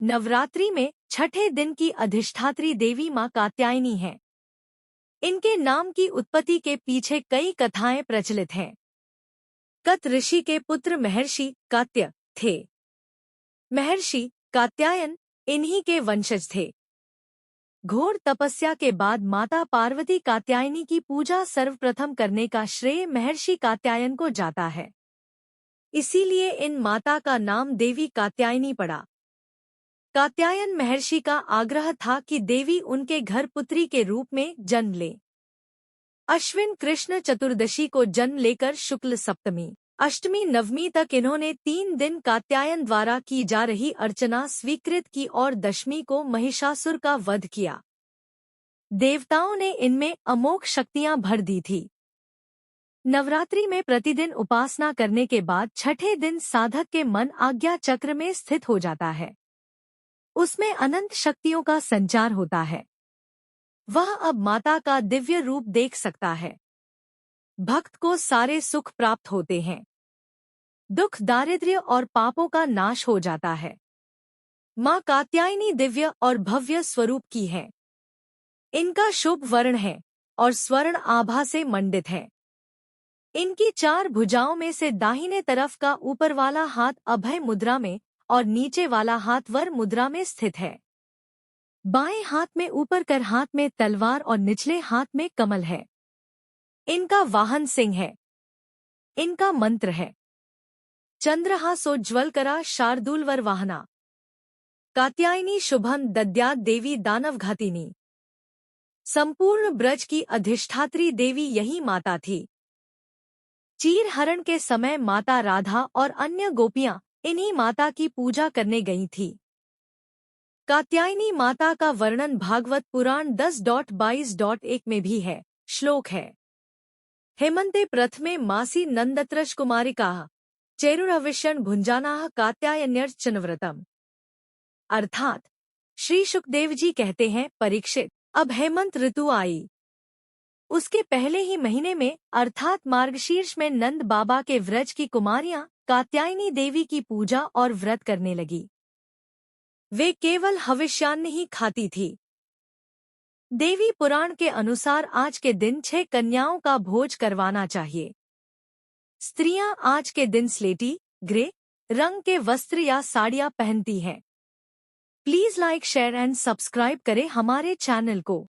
नवरात्रि में छठे दिन की अधिष्ठात्री देवी मां कात्यायनी हैं। इनके नाम की उत्पत्ति के पीछे कई कथाएं प्रचलित हैं। कत ऋषि के पुत्र महर्षि कात्य थे। महर्षि कात्यायन इन्हीं के वंशज थे। घोर तपस्या के बाद माता पार्वती कात्यायनी की पूजा सर्वप्रथम करने का श्रेय महर्षि कात्यायन को जाता है। इसीलिए इन माता का नाम देवी कात्यायनी पड़ा। कात्यायन महर्षि का आग्रह था कि देवी उनके घर पुत्री के रूप में जन्म ले। अश्विन कृष्ण चतुर्दशी को जन्म लेकर शुक्ल सप्तमी अष्टमी नवमी तक इन्होंने 3 दिन कात्यायन द्वारा की जा रही अर्चना स्वीकृत की और दशमी को महिषासुर का वध किया। देवताओं ने इनमें अमोघ शक्तियां भर दी थी। नवरात्रि में प्रतिदिन उपासना करने के बाद छठे दिन साधक के मन आज्ञा चक्र में स्थित हो जाता है। उसमें अनंत शक्तियों का संचार होता है। वह अब माता का दिव्य रूप देख सकता है। भक्त को सारे सुख प्राप्त होते हैं। दुख दारिद्र्य और पापों का नाश हो जाता है। मां कात्यायनी दिव्य और भव्य स्वरूप की है। इनका शुभ वर्ण है और स्वर्ण आभा से मंडित है। इनकी 4 भुजाओं में से दाहिने तरफ का ऊपर वाला हाथ अभय मुद्रा में और नीचे वाला हाथ वर मुद्रा में स्थित है। बाएं हाथ में ऊपर कर हाथ में तलवार और निचले हाथ में कमल है। इनका वाहन सिंह है। इनका मंत्र है चंद्रहासोज्ज्वलकरा शार्दूलवर वाहना कात्यायनी शुभम दद्यात् देवी दानवघातिनी। संपूर्ण ब्रज की अधिष्ठात्री देवी यही माता थी। चीरहरण के समय माता राधा और अन्य गोपियां इन्हीं माता की पूजा करने गई थी। कात्यायनी माता का वर्णन भागवत पुराण 10.22.1 में भी है। श्लोक है हेमंते प्रथमे मासी नंदत्रश कुमारिकाः चेरुरविष्यन् भुंजानाः कात्यायन्यर्चनव्रतम्। अर्थात श्री सुखदेव जी कहते हैं, परीक्षित, अब हेमंत ऋतु आई। उसके पहले ही महीने में अर्थात मार्गशीर्ष में नंद बाबा के व्रज की कुमारियां कात्यायनी देवी की पूजा और व्रत करने लगी। वे केवल हविष्यान्न ही खाती थी। देवी पुराण के अनुसार आज के दिन 6 कन्याओं का भोज करवाना चाहिए। स्त्रियां आज के दिन स्लेटी ग्रे रंग के वस्त्र या साड़ियां पहनती हैं। Please like share and subscribe करें हमारे चैनल को।